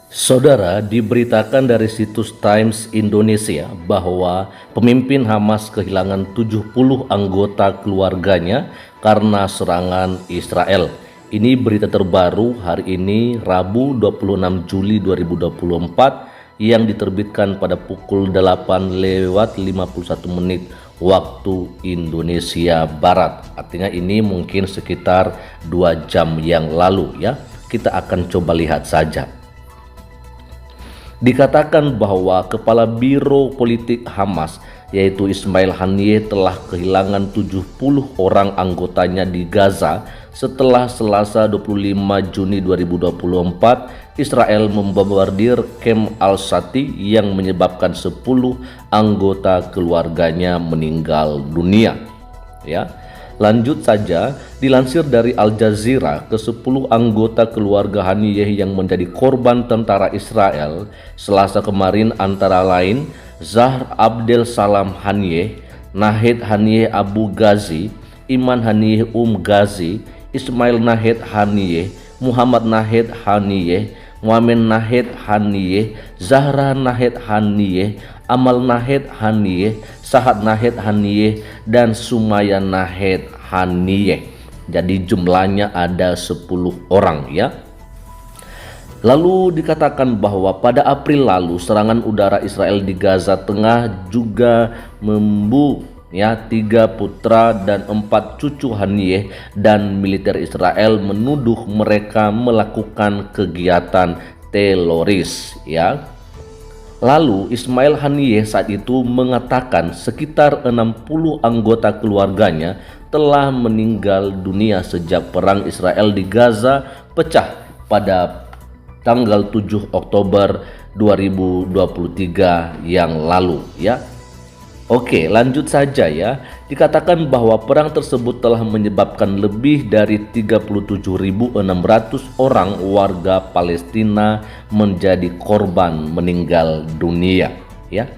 Saudara, diberitakan dari situs Times Indonesia bahwa pemimpin Hamas kehilangan 70 anggota keluarganya karena serangan Israel. Ini berita terbaru hari ini Rabu 26 Juli 2024 yang diterbitkan pada pukul 8:51 waktu Indonesia Barat. Artinya ini mungkin sekitar 2 jam yang lalu ya. Kita akan coba lihat saja. Dikatakan bahwa Kepala Biro Politik Hamas yaitu Ismail Haniyeh telah kehilangan 70 orang anggotanya di Gaza setelah Selasa 25 Juni 2024 Israel membombardir kamp Al-Shati yang menyebabkan 10 anggota keluarganya meninggal dunia. Ya. Lanjut saja, dilansir dari Al Jazeera, ke-10 anggota keluarga Haniyeh yang menjadi korban tentara Israel Selasa kemarin antara lain Zahr Abdel Salam Haniyeh, Nahid Haniyeh Abu Ghazi, Iman Haniyeh Ghazi, Ismail Nahid Haniyeh, Muhammad Nahid Haniyeh, Muhammad Nahid Haniyeh, Zahra Nahid Haniyeh, Amal Nahid Haniyeh, Sahad Nahid Haniyeh, dan Sumaya Nahid Haniyeh. Jadi jumlahnya ada 10 orang ya. Lalu dikatakan bahwa pada April lalu serangan udara Israel di Gaza Tengah juga membunuh 3 putra dan 4 cucu Haniyeh, dan militer Israel menuduh mereka melakukan kegiatan teroris ya. Lalu Ismail Haniyeh saat itu mengatakan sekitar 60 anggota keluarganya telah meninggal dunia sejak perang Israel di Gaza pecah pada tanggal 7 Oktober 2023 yang lalu ya. Oke, lanjut saja ya. Dikatakan bahwa perang tersebut telah menyebabkan lebih dari 37.600 orang warga Palestina menjadi korban meninggal dunia ya.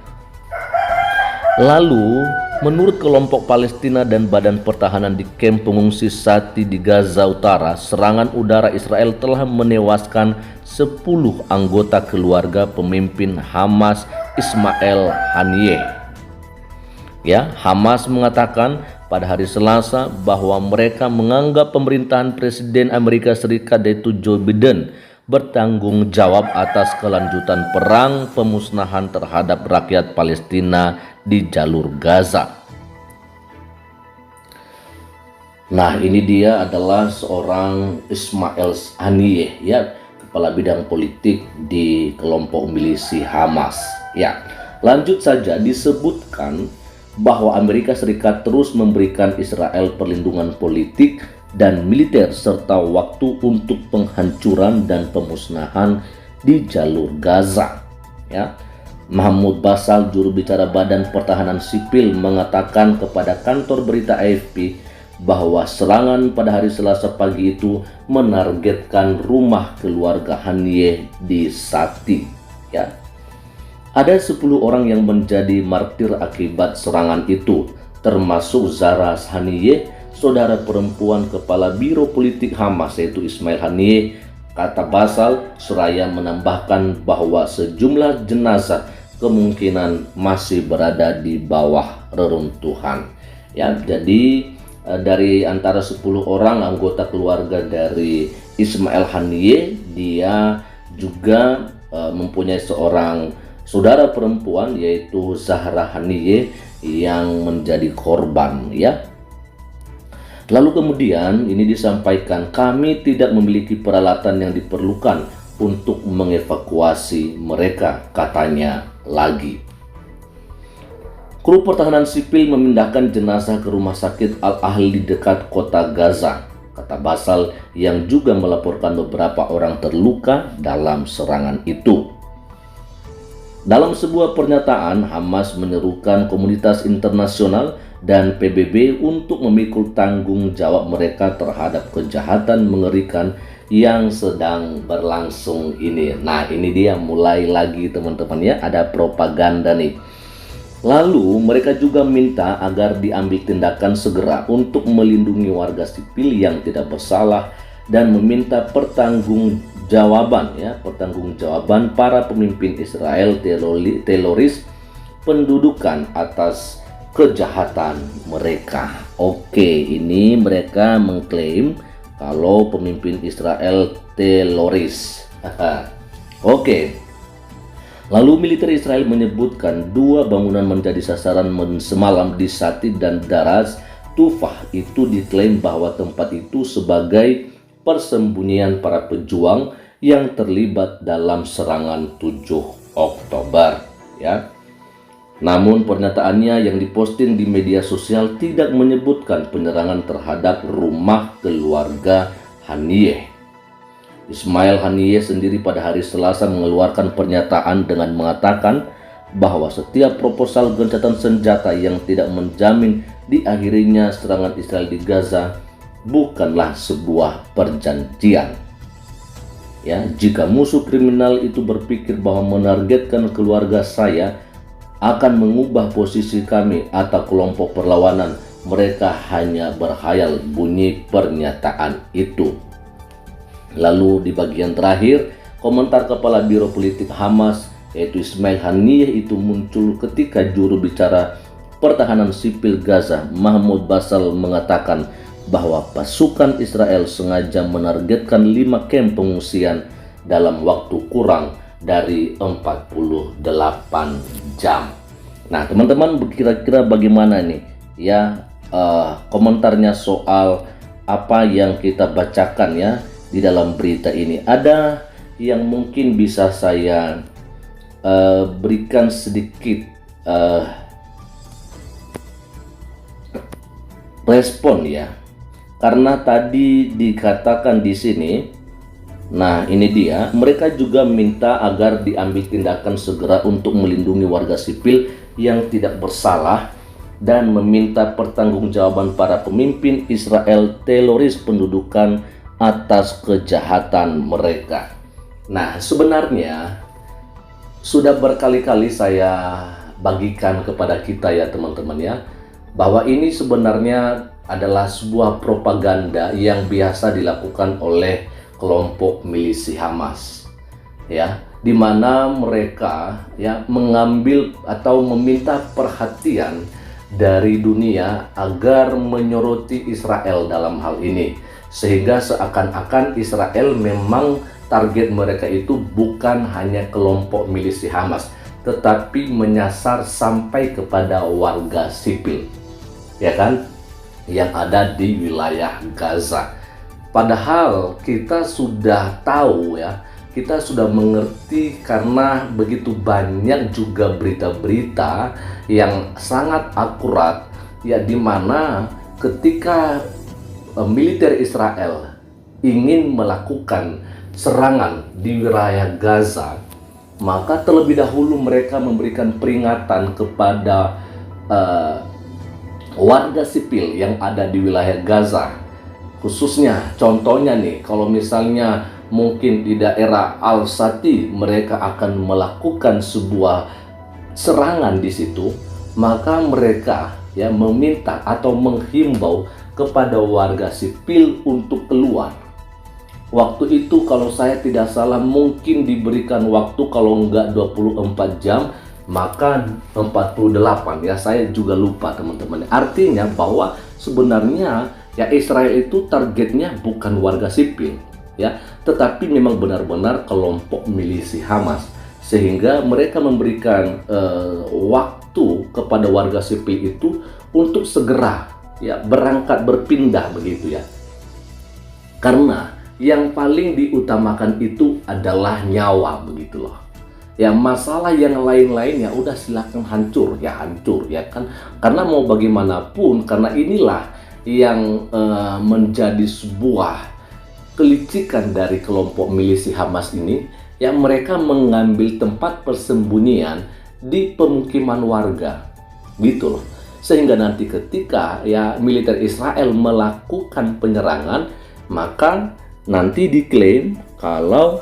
Lalu menurut kelompok Palestina dan Badan Pertahanan di kamp pengungsi Shati di Gaza Utara, serangan udara Israel telah menewaskan 10 anggota keluarga pemimpin Hamas Ismail Haniyeh. Ya, Hamas mengatakan pada hari Selasa bahwa mereka menganggap pemerintahan Presiden Amerika Serikat yaitu Joe Biden bertanggung jawab atas kelanjutan perang pemusnahan terhadap rakyat Palestina di jalur Gaza. Nah, ini dia adalah seorang Ismail Haniyeh ya, kepala bidang politik di kelompok milisi Hamas. Ya, lanjut saja, disebutkan bahwa Amerika Serikat terus memberikan Israel perlindungan politik dan militer serta waktu untuk penghancuran dan pemusnahan di jalur Gaza ya. Mahmoud Basal, juru bicara Badan Pertahanan Sipil, mengatakan kepada kantor berita AFP bahwa serangan pada hari Selasa pagi itu menargetkan rumah keluarga Haniyeh di Shati ya. Ada 10 orang yang menjadi martir akibat serangan itu, termasuk Zahra Haniyeh, saudara perempuan Kepala Biro Politik Hamas yaitu Ismail Haniyeh, kata Basal, seraya menambahkan bahwa sejumlah jenazah kemungkinan masih berada di bawah reruntuhan. Ya, jadi dari antara 10 orang anggota keluarga dari Ismail Haniyeh, dia juga mempunyai seorang saudara perempuan yaitu Zahra Haniyeh yang menjadi korban ya. Lalu kemudian ini disampaikan, kami tidak memiliki peralatan yang diperlukan untuk mengevakuasi mereka, katanya lagi. Kru pertahanan sipil memindahkan jenazah ke rumah sakit Al-Ahli dekat kota Gaza, kata Basal yang juga melaporkan beberapa orang terluka dalam serangan itu. Dalam sebuah pernyataan, Hamas menyerukan komunitas internasional dan PBB untuk memikul tanggung jawab mereka terhadap kejahatan mengerikan yang sedang berlangsung ini. Nah, ini dia mulai lagi teman-teman ya, ada propaganda nih. Lalu mereka juga minta agar diambil tindakan segera untuk melindungi warga sipil yang tidak bersalah dan meminta pertanggung pertanggungjawaban pertanggungjawaban para pemimpin Israel teroris pendudukan atas kejahatan mereka. Oke, ini mereka mengklaim kalau pemimpin Israel teroris. Oke. Lalu militer Israel menyebutkan 2 bangunan menjadi sasaran semalam di Sati dan Daras Tufah. Itu diklaim bahwa tempat itu sebagai persembunyian para pejuang yang terlibat dalam serangan 7 Oktober ya. Namun pernyataannya yang diposting di media sosial tidak menyebutkan penyerangan terhadap rumah keluarga Haniyeh. Ismail Haniyeh sendiri pada hari Selasa mengeluarkan pernyataan dengan mengatakan bahwa setiap proposal gencatan senjata yang tidak menjamin diakhirinya serangan Israel di Gaza bukanlah sebuah perjanjian. Ya, jika musuh kriminal itu berpikir bahwa menargetkan keluarga saya akan mengubah posisi kami atau kelompok perlawanan, mereka hanya berkhayal, bunyi pernyataan itu. Lalu di bagian terakhir, komentar Kepala Biro Politik Hamas yaitu Ismail Haniyeh itu muncul ketika juru bicara pertahanan sipil Gaza Mahmoud Basal mengatakan bahwa pasukan Israel sengaja menargetkan 5 kamp pengungsian dalam waktu kurang dari 48 jam. Nah, teman-teman kira-kira bagaimana nih ya komentarnya soal apa yang kita bacakan ya di dalam berita ini? Ada yang mungkin bisa saya berikan sedikit respon ya, karena tadi dikatakan di sini. Nah, ini dia, mereka juga minta agar diambil tindakan segera untuk melindungi warga sipil yang tidak bersalah dan meminta pertanggungjawaban para pemimpin Israel teroris pendudukan atas kejahatan mereka. Nah, sebenarnya sudah berkali-kali saya bagikan kepada kita ya teman-teman ya, bahwa ini sebenarnya adalah sebuah propaganda yang biasa dilakukan oleh kelompok milisi Hamas ya, di mana mereka ya mengambil atau meminta perhatian dari dunia agar menyoroti Israel dalam hal ini, sehingga seakan-akan Israel memang target mereka itu bukan hanya kelompok milisi Hamas, tetapi menyasar sampai kepada warga sipil ya kan, yang ada di wilayah Gaza. Padahal kita sudah tahu ya, kita sudah mengerti karena begitu banyak juga berita-berita yang sangat akurat ya, di mana ketika militer Israel ingin melakukan serangan di wilayah Gaza, maka terlebih dahulu mereka memberikan peringatan kepada warga sipil yang ada di wilayah Gaza. Khususnya contohnya nih, kalau misalnya mungkin di daerah Al-Sati mereka akan melakukan sebuah serangan di situ, maka mereka ya meminta atau menghimbau kepada warga sipil untuk keluar. Waktu itu kalau saya tidak salah mungkin diberikan waktu kalau enggak 24 jam maka 48 ya, saya juga lupa teman-teman. Artinya bahwa sebenarnya ya Israel itu targetnya bukan warga sipil ya, tetapi memang benar-benar kelompok milisi Hamas, sehingga mereka memberikan waktu kepada warga sipil itu untuk segera ya berangkat berpindah begitu ya, karena yang paling diutamakan itu adalah nyawa begitu loh ya. Masalah yang lain-lain ya udah silakan hancur ya kan, karena mau bagaimanapun, karena inilah yang menjadi sebuah kelicikan dari kelompok milisi Hamas ini, yang mereka mengambil tempat persembunyian di pemukiman warga gitu loh, sehingga nanti ketika ya militer Israel melakukan penyerangan, maka nanti diklaim kalau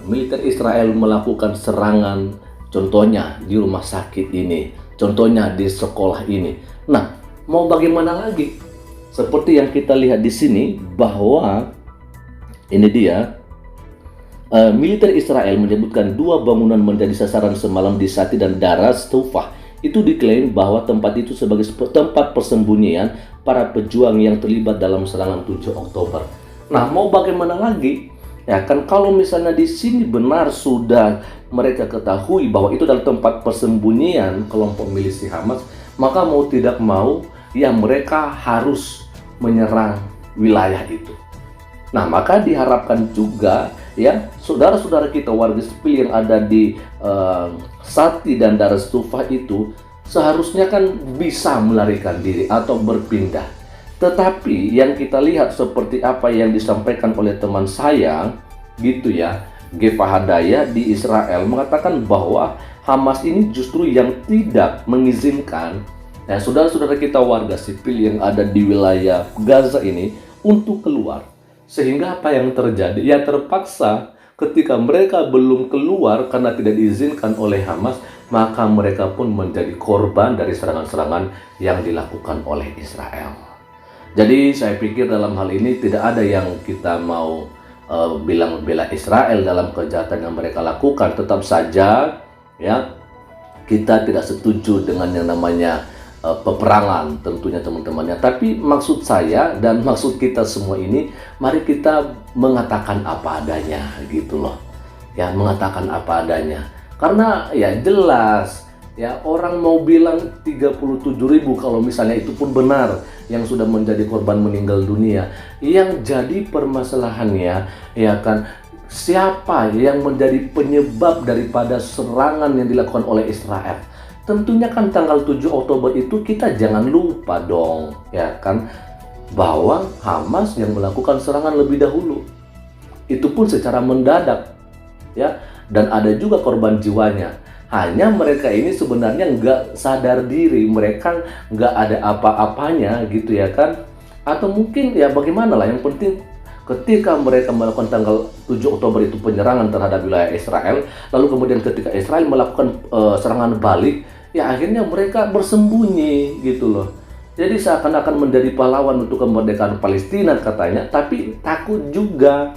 militer Israel melakukan serangan contohnya di rumah sakit ini, contohnya di sekolah ini. Nah, mau bagaimana lagi? Seperti yang kita lihat di sini bahwa ini dia Militer Israel menyebutkan 2 bangunan menjadi sasaran semalam di Sati dan Daras Tufah. Itu diklaim bahwa tempat itu sebagai tempat persembunyian para pejuang yang terlibat dalam serangan 7 Oktober. Nah, mau bagaimana lagi? Ya kan, kalau misalnya di sini benar sudah mereka ketahui bahwa itu adalah tempat persembunyian kelompok milisi Hamas, maka mau tidak mau ya mereka harus menyerang wilayah itu. Nah, maka diharapkan juga ya saudara-saudara kita warga sipil yang ada di Sati dan Daras Tufah itu seharusnya kan bisa melarikan diri atau berpindah. Tetapi yang kita lihat seperti apa yang disampaikan oleh teman saya gitu ya, Gefa Hadaya di Israel mengatakan bahwa Hamas ini justru yang tidak mengizinkan ya saudara-saudara kita warga sipil yang ada di wilayah Gaza ini untuk keluar. Sehingga apa yang terjadi? Ya terpaksa ketika mereka belum keluar karena tidak diizinkan oleh Hamas, maka mereka pun menjadi korban dari serangan-serangan yang dilakukan oleh Israel. Jadi saya pikir dalam hal ini tidak ada yang kita mau bilang bela Israel dalam kejahatan yang mereka lakukan. Tetap saja ya kita tidak setuju dengan yang namanya peperangan tentunya teman-temannya. Tapi maksud saya dan maksud kita semua ini, mari kita mengatakan apa adanya gitu loh. Ya, mengatakan apa adanya. Karena ya jelas ya orang mau bilang 37.000 kalau misalnya itu pun benar yang sudah menjadi korban meninggal dunia. Yang jadi permasalahannya ya kan siapa yang menjadi penyebab daripada serangan yang dilakukan oleh Israel? Tentunya kan tanggal 7 Oktober itu kita jangan lupa dong, ya kan, bahwa Hamas yang melakukan serangan lebih dahulu. Itu pun secara mendadak, ya, dan ada juga korban jiwanya. Hanya mereka ini sebenarnya nggak sadar diri, mereka nggak ada apa-apanya gitu ya kan. Atau mungkin ya bagaimana lah, yang penting ketika mereka melakukan tanggal 7 Oktober itu penyerangan terhadap wilayah Israel, lalu kemudian ketika Israel melakukan serangan balik, ya akhirnya mereka bersembunyi gitu loh. Jadi seakan-akan menjadi pahlawan untuk kemerdekaan Palestina katanya, tapi takut juga.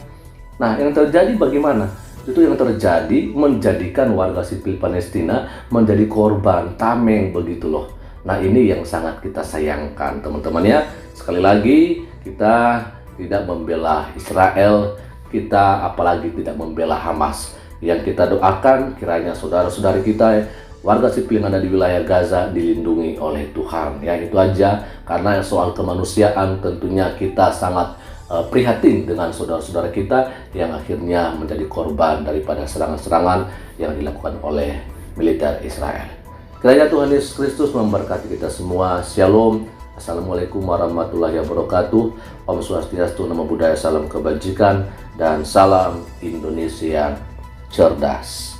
Nah, yang terjadi bagaimana? Itu yang terjadi menjadikan warga sipil Palestina menjadi korban tameng begitu loh. Nah, ini yang sangat kita sayangkan teman-teman ya. Sekali lagi kita tidak membela Israel, kita apalagi tidak membela Hamas. Yang kita doakan kiranya saudara-saudari kita warga sipil yang ada di wilayah Gaza dilindungi oleh Tuhan. Ya itu aja, karena soal kemanusiaan tentunya kita sangat prihatin dengan saudara-saudara kita yang akhirnya menjadi korban daripada serangan-serangan yang dilakukan oleh militer Israel. Kiranya Tuhan Yesus Kristus memberkati kita semua. Shalom. Assalamualaikum warahmatullahi wabarakatuh. Om Swastiastu, Namo Buddhaya, salam kebajikan, dan salam Indonesia cerdas.